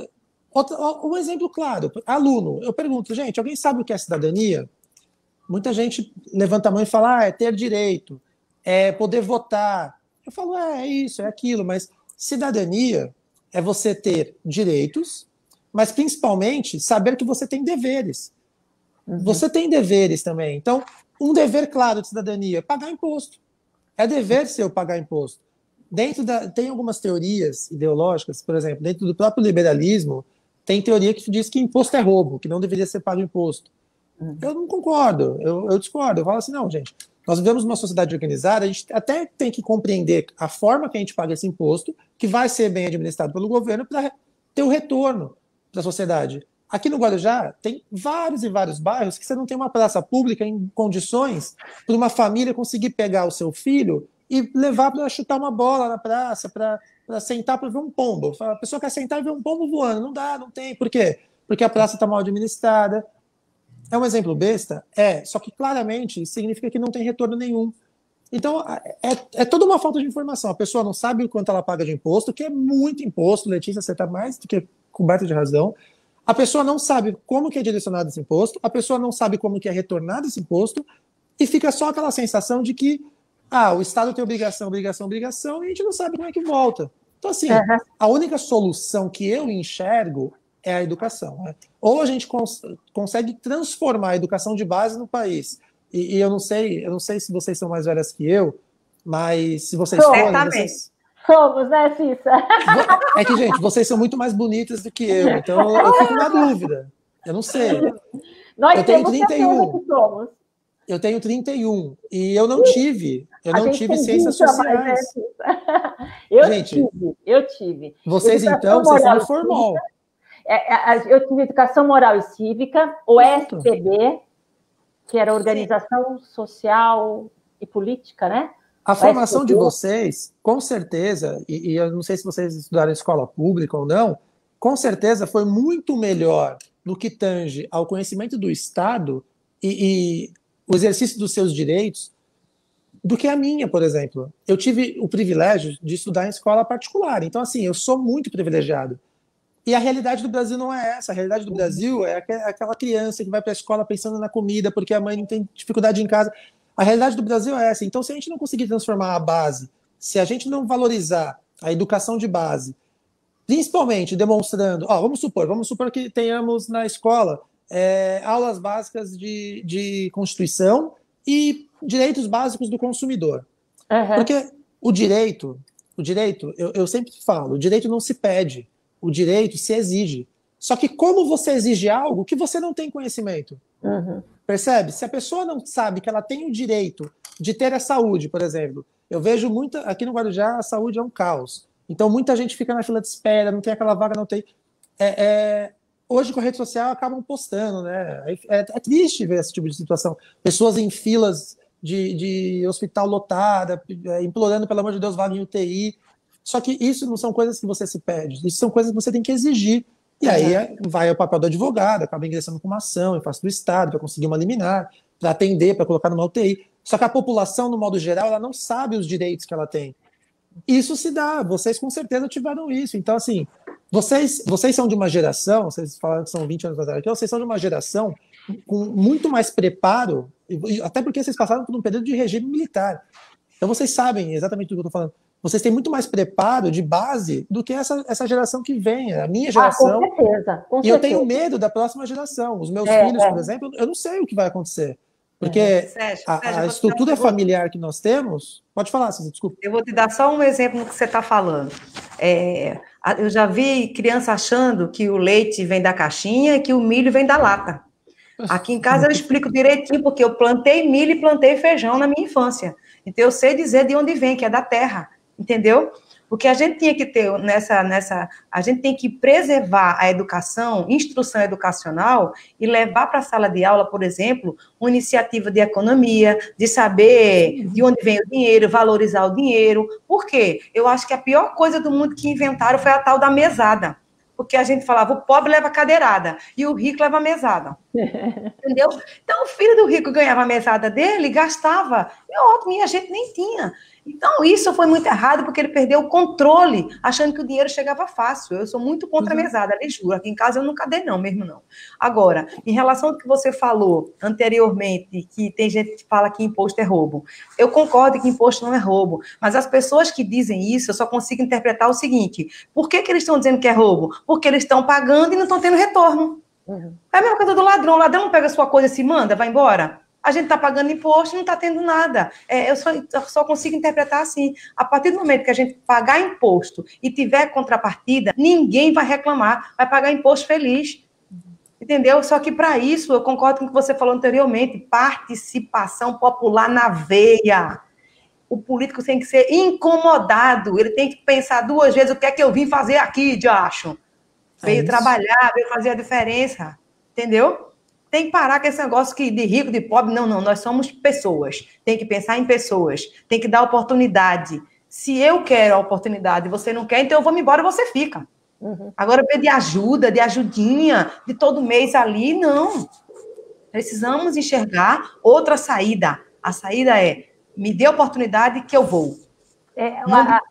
Um exemplo claro, aluno, eu pergunto, gente, alguém sabe o que é cidadania? Muita gente levanta a mão e fala, é ter direito, é poder votar. Eu falo, é isso, é aquilo, mas cidadania é você ter direitos, mas principalmente saber que você tem deveres. Você tem deveres também. Então, um dever claro de cidadania, pagar imposto. É dever seu pagar imposto. Tem algumas teorias ideológicas, por exemplo, dentro do próprio liberalismo, tem teoria que diz que imposto é roubo, que não deveria ser pago imposto. Eu não concordo, eu discordo. Eu falo assim, não, gente, nós vivemos numa sociedade organizada, a gente até tem que compreender a forma que a gente paga esse imposto, que vai ser bem administrado pelo governo, para ter o retorno para a sociedade. Aqui no Guarujá, tem vários e vários bairros que você não tem uma praça pública em condições para uma família conseguir pegar o seu filho e levar para chutar uma bola na praça, para sentar para ver um pombo. A pessoa quer sentar e ver um pombo voando. Não dá, não tem. Por quê? Porque a praça está mal administrada. É um exemplo besta? Só que claramente significa que não tem retorno nenhum. Então, é toda uma falta de informação. A pessoa não sabe o quanto ela paga de imposto, que é muito imposto. Letícia, você está mais do que coberta de razão. A pessoa não sabe como que é direcionado esse imposto, a pessoa não sabe como que é retornado esse imposto, e fica só aquela sensação de que o Estado tem obrigação, obrigação, obrigação, e a gente não sabe como é que volta. Então, assim, a única solução que eu enxergo é a educação. Né? Ou a gente consegue transformar a educação de base no país. E eu não sei se vocês são mais velhas que eu, mas se vocês forem... Somos, né, Cissa? É que, gente, vocês são muito mais bonitas do que eu, então eu fico na dúvida. Eu não sei. Nós temos 31. Que somos. Eu tenho 31 e eu não tive ciências sociais. Eu tive. Vocês, então, vocês são do formal. Eu tive Educação Moral e Cívica, o SPB, que era Organização Social e Política, né? A formação de vocês, com certeza, e eu não sei se vocês estudaram em escola pública ou não, com certeza foi muito melhor no que tange ao conhecimento do Estado e o exercício dos seus direitos do que a minha, por exemplo. Eu tive o privilégio de estudar em escola particular, então, assim, eu sou muito privilegiado. E a realidade do Brasil não é essa. A realidade do Brasil é aquela criança que vai para a escola pensando na comida porque a mãe não tem dificuldade em casa. A realidade do Brasil é essa. Então, se a gente não conseguir transformar a base, se a gente não valorizar a educação de base, principalmente demonstrando... vamos supor que tenhamos na escola aulas básicas de Constituição e direitos básicos do consumidor. Porque o direito, eu sempre falo, o direito não se pede, o direito se exige. Só que como você exige algo que você não tem conhecimento? Percebe? Se a pessoa não sabe que ela tem o direito de ter a saúde, por exemplo, eu vejo aqui no Guarujá a saúde é um caos. Então muita gente fica na fila de espera, não tem aquela vaga, não tem... Hoje com a rede social acabam postando, né? É triste ver esse tipo de situação. Pessoas em filas de hospital lotada, implorando, pelo amor de Deus, vaga em UTI. Só que isso não são coisas que você se pede, isso são coisas que você tem que exigir. E aí vai o papel do advogado, acaba ingressando com uma ação em face do Estado para conseguir uma liminar, para atender, para colocar numa UTI. Só que a população, no modo geral, ela não sabe os direitos que ela tem. Isso se dá, vocês com certeza tiveram isso. Então, assim, vocês são de uma geração, vocês falaram que são 20 anos atrás, vocês são de uma geração com muito mais preparo, até porque vocês passaram por um período de regime militar. Então vocês sabem exatamente do que eu estou falando. Vocês têm muito mais preparo de base do que essa geração que vem, a minha geração. Com certeza. E eu tenho medo da próxima geração. Os meus filhos, por exemplo, eu não sei o que vai acontecer. Porque Sérgio, a estrutura familiar que nós temos... Pode falar, Cícia, desculpa. Eu vou te dar só um exemplo do que você está falando. Eu já vi criança achando que o leite vem da caixinha e que o milho vem da lata. Aqui em casa eu explico direitinho, porque eu plantei milho e plantei feijão na minha infância. Então eu sei dizer de onde vem, que é da terra. Entendeu? Porque a gente tinha que ter a gente tem que preservar a educação, instrução educacional e levar para a sala de aula, por exemplo, uma iniciativa de economia, de saber de onde vem o dinheiro, valorizar o dinheiro. Por quê? Eu acho que a pior coisa do mundo que inventaram foi a tal da mesada. Porque a gente falava, o pobre leva cadeirada e o rico leva mesada. Entendeu? Então, o filho do rico ganhava a mesada dele, gastava, e ótimo, e a gente nem tinha. Então, isso foi muito errado, porque ele perdeu o controle, achando que o dinheiro chegava fácil. Eu sou muito contra a mesada, lhe juro. Aqui em casa eu nunca dei, não, mesmo não. Agora, em relação ao que você falou anteriormente, que tem gente que fala que imposto é roubo. Eu concordo que imposto não é roubo, mas as pessoas que dizem isso, eu só consigo interpretar o seguinte: por que eles estão dizendo que é roubo? Porque eles estão pagando e não estão tendo retorno. É a mesma coisa do ladrão. O ladrão não pega a sua coisa e se manda, vai embora. A gente está pagando imposto e não está tendo nada. Eu só consigo interpretar assim. A partir do momento que a gente pagar imposto e tiver contrapartida, ninguém vai reclamar, vai pagar imposto feliz. Entendeu? Só que para isso, eu concordo com o que você falou anteriormente, participação popular na veia. O político tem que ser incomodado, ele tem que pensar duas vezes o que é que eu vim fazer aqui, diacho. Veio trabalhar, veio fazer a diferença. Entendeu? Tem que parar com esse negócio de rico, de pobre. Não, nós somos pessoas. Tem que pensar em pessoas. Tem que dar oportunidade. Se eu quero a oportunidade e você não quer, então eu vou me embora e você fica. Agora, de ajuda, de ajudinha, de todo mês ali, não. Precisamos enxergar outra saída. A saída é, me dê oportunidade que eu vou.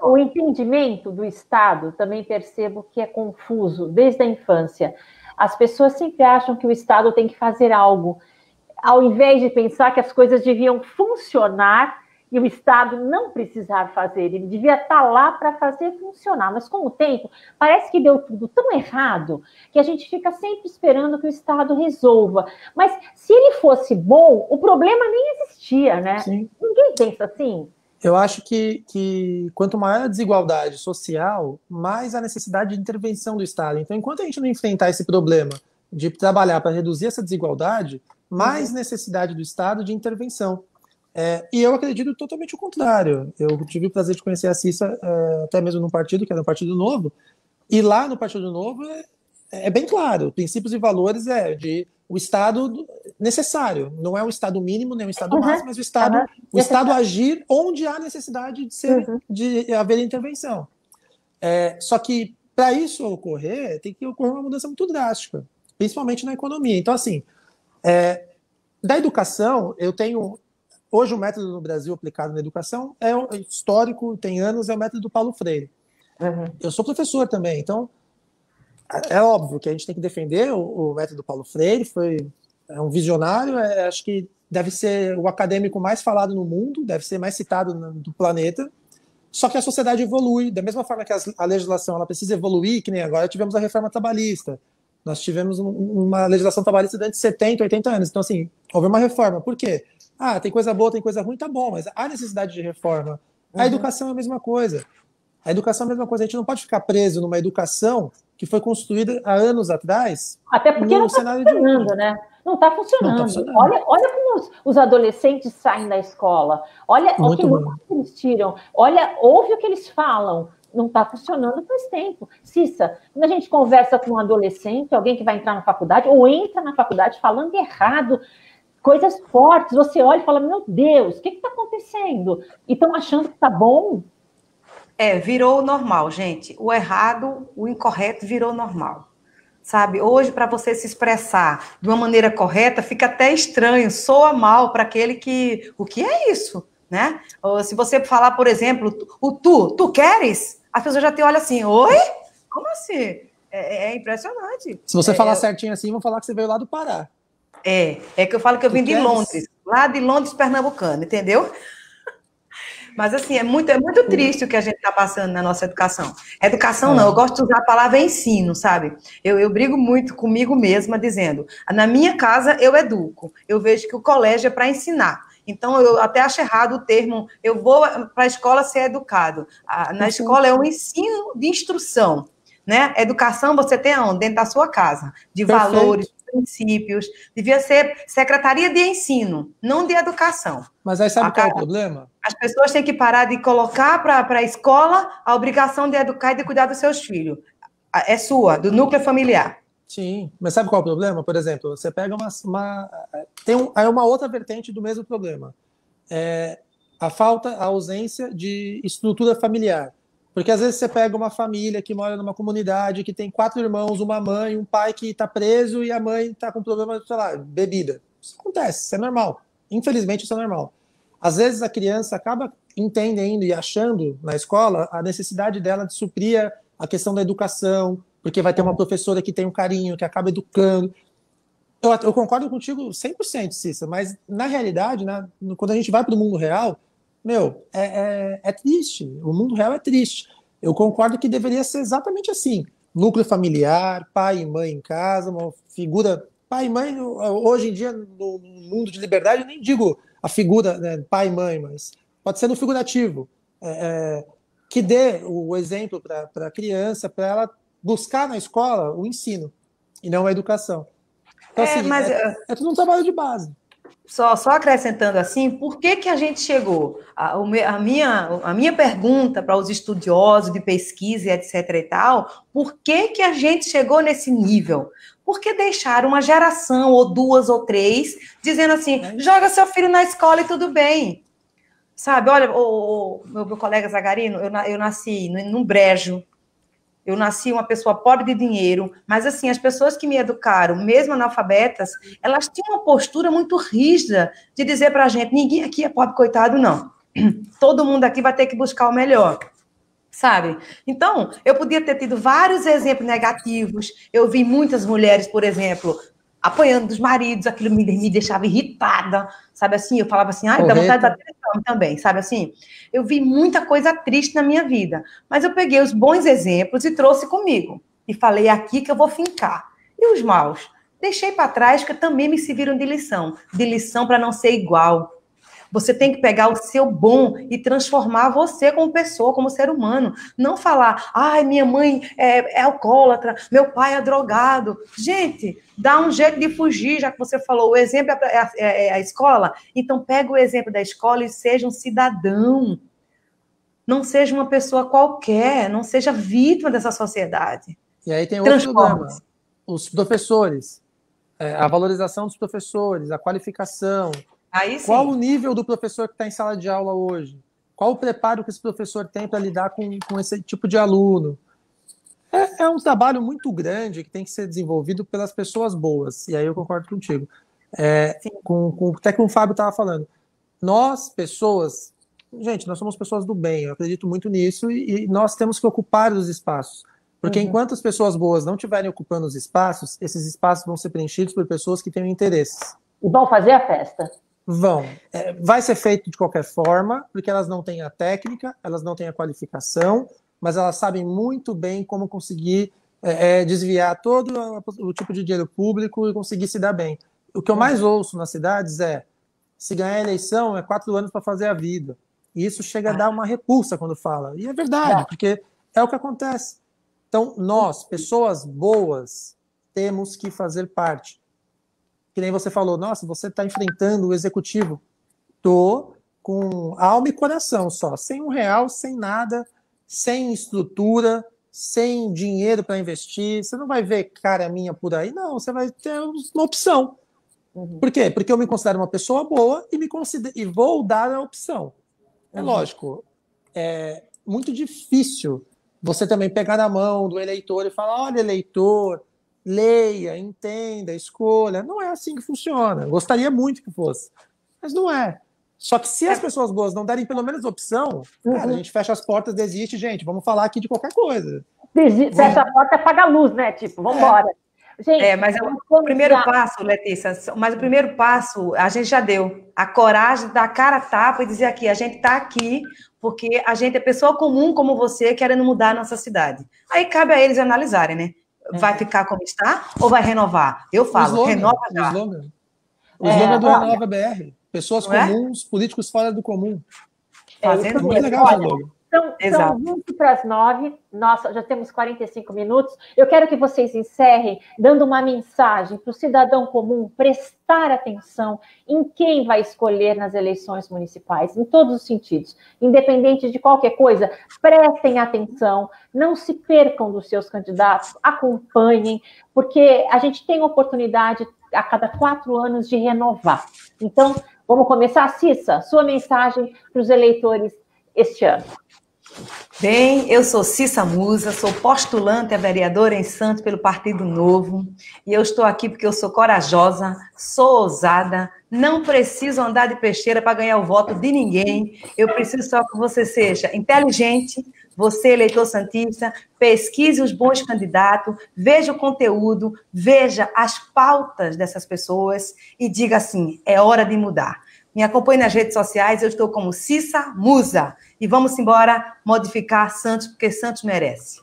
O entendimento do Estado, também percebo que é confuso desde a infância. As pessoas sempre acham que o Estado tem que fazer algo, ao invés de pensar que as coisas deviam funcionar e o Estado não precisar fazer, ele devia estar lá para fazer funcionar. Mas com o tempo, parece que deu tudo tão errado que a gente fica sempre esperando que o Estado resolva. Mas se ele fosse bom, o problema nem existia, né? Sim. Ninguém pensa assim. Eu acho que quanto maior a desigualdade social, mais a necessidade de intervenção do Estado. Então, enquanto a gente não enfrentar esse problema de trabalhar para reduzir essa desigualdade, mais necessidade do Estado de intervenção. E eu acredito totalmente o contrário. Eu tive o prazer de conhecer a Cissa até mesmo num partido, que era o Partido Novo, e lá no Partido Novo é bem claro, princípios e valores de o Estado necessário, não é o Estado mínimo, nem o Estado máximo, mas o Estado agir onde há necessidade de haver intervenção. Só que, para isso ocorrer, tem que ocorrer uma mudança muito drástica, principalmente na economia. Então, assim, da educação, eu tenho... Hoje, o método no Brasil aplicado na educação é histórico, tem anos, é o método do Paulo Freire. Eu sou professor também, então é óbvio que a gente tem que defender o método do Paulo Freire, é um visionário, acho que deve ser o acadêmico mais falado no mundo, deve ser mais citado do planeta, só que a sociedade evolui, da mesma forma que a legislação ela precisa evoluir, que nem agora tivemos a reforma trabalhista, nós tivemos uma legislação trabalhista durante 70, 80 anos, então assim, houve uma reforma, por quê? Tem coisa boa, tem coisa ruim, tá bom, mas há necessidade de reforma. A educação é a mesma coisa. A educação é a mesma coisa. A gente não pode ficar preso numa educação que foi construída há anos atrás. Até porque não está funcionando, né? Não está funcionando. Olha como os adolescentes saem da escola. Olha o que eles tiram. Ouve o que eles falam. Não está funcionando faz tempo. Cissa, quando a gente conversa com um adolescente, alguém que vai entrar na faculdade, ou entra na faculdade falando errado, coisas fortes, você olha e fala, meu Deus, o que está acontecendo? E estão achando que está bom? Virou normal, gente. O errado, o incorreto virou normal. Sabe? Hoje, para você se expressar de uma maneira correta, fica até estranho, soa mal para aquele que... O que é isso? Né? Ou se você falar, por exemplo, tu queres? As pessoas já te olham assim, oi? Como assim? É impressionante. Se você falar certinho assim, vão falar que você veio lá do Pará. É que eu falo que eu vim de Londres, lá de Londres, pernambucano, entendeu? Mas, assim, é muito triste o que a gente está passando na nossa educação. Educação não, eu gosto de usar a palavra ensino, sabe? Eu brigo muito comigo mesma dizendo, na minha casa eu educo, eu vejo que o colégio é para ensinar. Então, eu até acho errado o termo, eu vou para a escola ser educado. Na escola é um ensino de instrução, né? Educação você tem aonde? Dentro da sua casa, de valores, princípios, devia ser Secretaria de Ensino, não de Educação. Mas aí sabe qual é o problema? As pessoas têm que parar de colocar para a escola a obrigação de educar e de cuidar dos seus filhos. É sua, do núcleo familiar. Sim, mas sabe qual é o problema? Por exemplo, você pega aí uma outra vertente do mesmo problema. A ausência de estrutura familiar. Porque às vezes você pega uma família que mora numa comunidade que tem 4 irmãos, uma mãe, um pai que está preso e a mãe está com problema, sei lá, bebida. Isso acontece, isso é normal. Infelizmente, isso é normal. Às vezes a criança acaba entendendo e achando na escola a necessidade dela de suprir a questão da educação, porque vai ter uma professora que tem um carinho, que acaba educando. Eu concordo contigo 100%, Cissa, mas na realidade, quando a gente vai para o mundo real, é triste. O mundo real é triste. Eu concordo que deveria ser exatamente assim. Núcleo familiar, pai e mãe em casa, uma figura... Pai e mãe, hoje em dia, no mundo de liberdade, eu nem digo a figura, né, pai e mãe, mas pode ser no figurativo. Que dê o exemplo para a criança, para ela buscar na escola o ensino, e não a educação. Então, assim, é tudo um trabalho de base. Só acrescentando assim, por que a gente chegou? A minha pergunta para os estudiosos de pesquisa e etc e tal, por que a gente chegou nesse nível? Porque deixaram uma geração, ou 2 ou 3, dizendo assim, joga seu filho na escola e tudo bem. Sabe, olha, meu colega Zagarino, eu nasci num brejo, eu nasci uma pessoa pobre de dinheiro, mas assim, as pessoas que me educaram, mesmo analfabetas, elas tinham uma postura muito rígida de dizer pra gente, ninguém aqui é pobre coitado, não. Todo mundo aqui vai ter que buscar o melhor, sabe? Então, eu podia ter tido vários exemplos negativos. Eu vi muitas mulheres, por exemplo, apoiando os maridos, aquilo me deixava irritada, sabe assim? Eu falava assim, dá vontade de bater também, sabe assim? Eu vi muita coisa triste na minha vida, mas eu peguei os bons exemplos e trouxe comigo. E falei, aqui que eu vou fincar. E os maus? Deixei para trás, que também me serviram de lição para não ser igual. Você tem que pegar o seu bom e transformar você como pessoa, como ser humano. Não falar, minha mãe é alcoólatra, meu pai é drogado. Gente, dá um jeito de fugir, já que você falou, o exemplo é a escola. Então, pega o exemplo da escola e seja um cidadão. Não seja uma pessoa qualquer, não seja vítima dessa sociedade. E aí tem outro problema. Os professores, a valorização dos professores, a qualificação. Aí, sim. Qual o nível do professor que está em sala de aula hoje? Qual o preparo que esse professor tem para lidar com esse tipo de aluno? É um trabalho muito grande que tem que ser desenvolvido pelas pessoas boas. E aí eu concordo contigo. Até que o Fábio estava falando. Nós, pessoas... Gente, nós somos pessoas do bem. Eu acredito muito nisso. E nós temos que ocupar os espaços. Porque enquanto as pessoas boas não estiverem ocupando os espaços, esses espaços vão ser preenchidos por pessoas que têm interesses. E vão fazer a festa. Vão. Vai ser feito de qualquer forma, porque elas não têm a técnica, elas não têm a qualificação, mas elas sabem muito bem como conseguir desviar todo o tipo de dinheiro público e conseguir se dar bem. O que eu mais ouço nas cidades se ganhar a eleição, 4 anos para fazer a vida. E isso chega a dar uma repulsa quando fala. E é verdade, porque é o que acontece. Então, nós, pessoas boas, temos que fazer parte. Que nem você falou, nossa, você está enfrentando o executivo. Tô com alma e coração só, sem R$1, sem nada, sem estrutura, sem dinheiro para investir. Você não vai ver cara minha por aí, não. Você vai ter uma opção. Por quê? Porque eu me considero uma pessoa boa e vou dar a opção. É lógico, é muito difícil você também pegar na mão do eleitor e falar, olha, eleitor, leia, entenda, escolha. Não é assim que funciona. Gostaria muito que fosse, mas não é. Só que se as pessoas boas não derem pelo menos opção, cara, a gente fecha as portas, desiste, gente, vamos falar aqui de qualquer coisa. Fecha a porta e apaga a luz, né? Tipo, vamos embora. Gente, mas o primeiro passo, Letícia, o primeiro passo a gente já deu. A coragem de dar a cara a tapa e dizer aqui, a gente está aqui porque a gente é pessoa comum como você querendo mudar a nossa cidade. Aí cabe a eles analisarem, né? Vai ficar como está ou vai renovar? Eu falo, renova já. O slogan do Renova BR. Pessoas comuns, políticos fora do comum. Fazendo muito legal esse slogan. São 20 para as 9, nós já temos 45 minutos. Eu quero que vocês encerrem dando uma mensagem para o cidadão comum prestar atenção em quem vai escolher nas eleições municipais, em todos os sentidos. Independente de qualquer coisa, prestem atenção, não se percam dos seus candidatos, acompanhem, porque a gente tem oportunidade a cada 4 anos de renovar. Então, vamos começar. Cissa, sua mensagem para os eleitores este ano. Bem, eu sou Cissa Musa, sou postulante a vereadora em Santos pelo Partido Novo e eu estou aqui porque eu sou corajosa, sou ousada, não preciso andar de peixeira para ganhar o voto de ninguém, eu preciso só que você seja inteligente, você, eleitor santista, pesquise os bons candidatos, veja o conteúdo, veja as pautas dessas pessoas e diga assim, é hora de mudar. Me acompanhe nas redes sociais, eu estou como Cissa Musa. E vamos embora modificar Santos, porque Santos merece.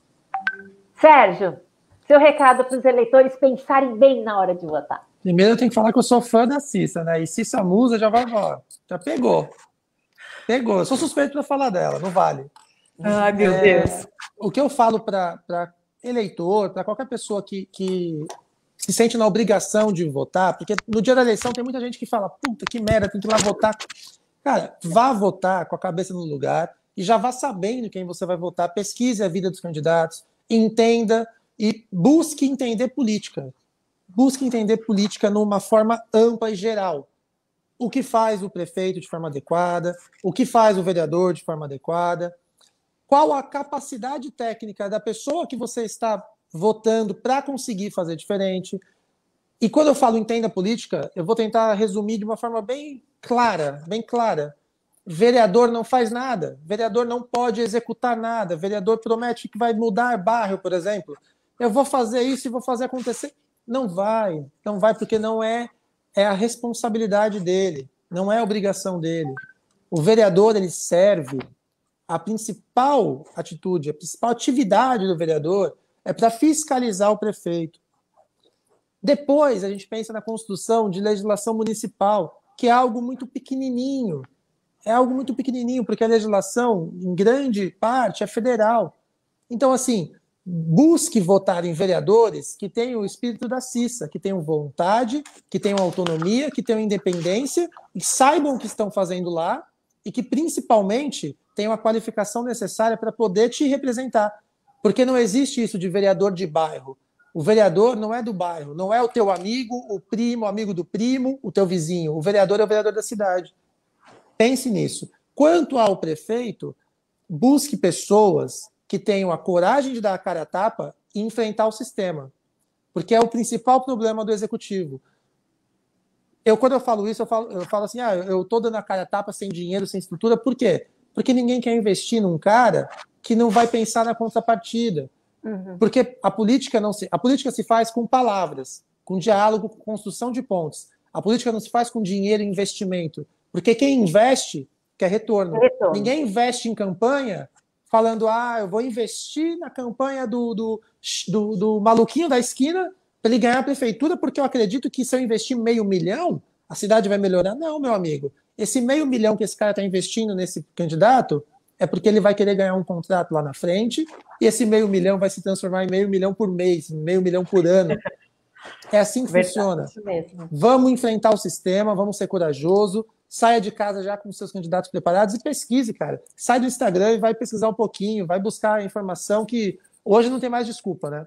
Sérgio, seu recado para os eleitores pensarem bem na hora de votar. Primeiro eu tenho que falar que eu sou fã da Cissa, né? E Cissa Musa já já pegou. Pegou. Eu sou suspeito para falar dela, não vale. Ai, meu Deus. O que eu falo para eleitor, para qualquer pessoa que se sente na obrigação de votar, porque no dia da eleição tem muita gente que fala, puta, que merda, tem que ir lá votar. Cara, vá votar com a cabeça no lugar e já vá sabendo quem você vai votar, pesquise a vida dos candidatos, entenda e busque entender política. Busque entender política numa forma ampla e geral. O que faz o prefeito de forma adequada, o que faz o vereador de forma adequada, qual a capacidade técnica da pessoa que você está votando para conseguir fazer diferente. E quando eu falo entenda política, eu vou tentar resumir de uma forma bem clara. Vereador não faz nada, vereador não pode executar nada, vereador promete que vai mudar bairro, por exemplo. Eu vou fazer isso e vou fazer acontecer. Não vai, porque não é a responsabilidade dele, não é a obrigação dele. O vereador, ele serve, a principal atitude, a principal atividade do vereador é para fiscalizar o prefeito. Depois, a gente pensa na construção de legislação municipal, que é algo muito pequenininho. É algo muito pequenininho, porque a legislação, em grande parte, é federal. Então, assim, busque votar em vereadores que tenham o espírito da Cissa, que tenham vontade, que tenham autonomia, que tenham independência, e saibam o que estão fazendo lá, e que, principalmente, tenham a qualificação necessária para poder te representar. Porque não existe isso de vereador de bairro. O vereador não é do bairro, não é o teu amigo, o primo, amigo do primo, o teu vizinho. O vereador é o vereador da cidade. Pense nisso. Quanto ao prefeito, busque pessoas que tenham a coragem de dar a cara a tapa e enfrentar o sistema. Porque é o principal problema do executivo. Quando eu falo isso, eu falo assim, eu estou dando a cara a tapa sem dinheiro, sem estrutura. Por quê? Porque ninguém quer investir num cara que não vai pensar na contrapartida. Uhum. Porque a política se faz com palavras, com diálogo, com construção de pontes. A política não se faz com dinheiro e investimento. Porque quem investe quer retorno. Ninguém investe em campanha falando, eu vou investir na campanha do maluquinho da esquina para ele ganhar a prefeitura, porque eu acredito que se eu investir R$500 mil, a cidade vai melhorar. Não, meu amigo. Esse R$500 mil que esse cara está investindo nesse candidato é porque ele vai querer ganhar um contrato lá na frente e esse R$500 mil vai se transformar em R$500 mil por mês, R$500 mil por ano. É assim que funciona. Vamos enfrentar o sistema, vamos ser corajosos, saia de casa já com seus candidatos preparados e pesquise, cara. Sai do Instagram e vai pesquisar um pouquinho, vai buscar a informação que hoje não tem mais desculpa, né?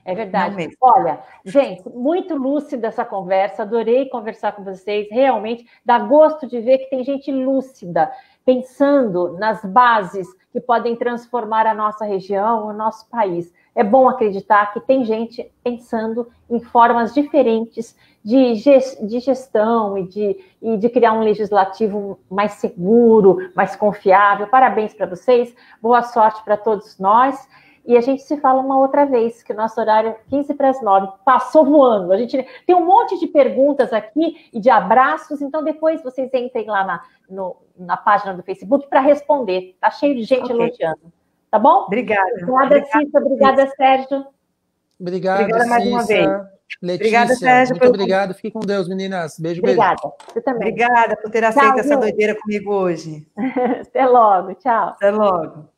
É verdade. Olha, gente, muito lúcida essa conversa, adorei conversar com vocês, realmente dá gosto de ver que tem gente lúcida, pensando nas bases que podem transformar a nossa região, o nosso país. É bom acreditar que tem gente pensando em formas diferentes de gestão e de criar um legislativo mais seguro, mais confiável. Parabéns para vocês, boa sorte para todos nós. E a gente se fala uma outra vez, que o nosso horário é 8:45, passou voando. A gente tem um monte de perguntas aqui e de abraços, então depois vocês entrem lá na página do Facebook para responder. Tá cheio de gente elogiando. Tá bom? Obrigada. Obrigada, Cissa. Obrigada, Sérgio. Obrigada mais uma vez. Letícia, obrigada, Sérgio. Muito obrigado. Fique com Deus, meninas. Beijo, obrigada. beijo. Você também. Obrigada por ter aceito essa doideira comigo hoje. Até logo. Tchau. Até logo.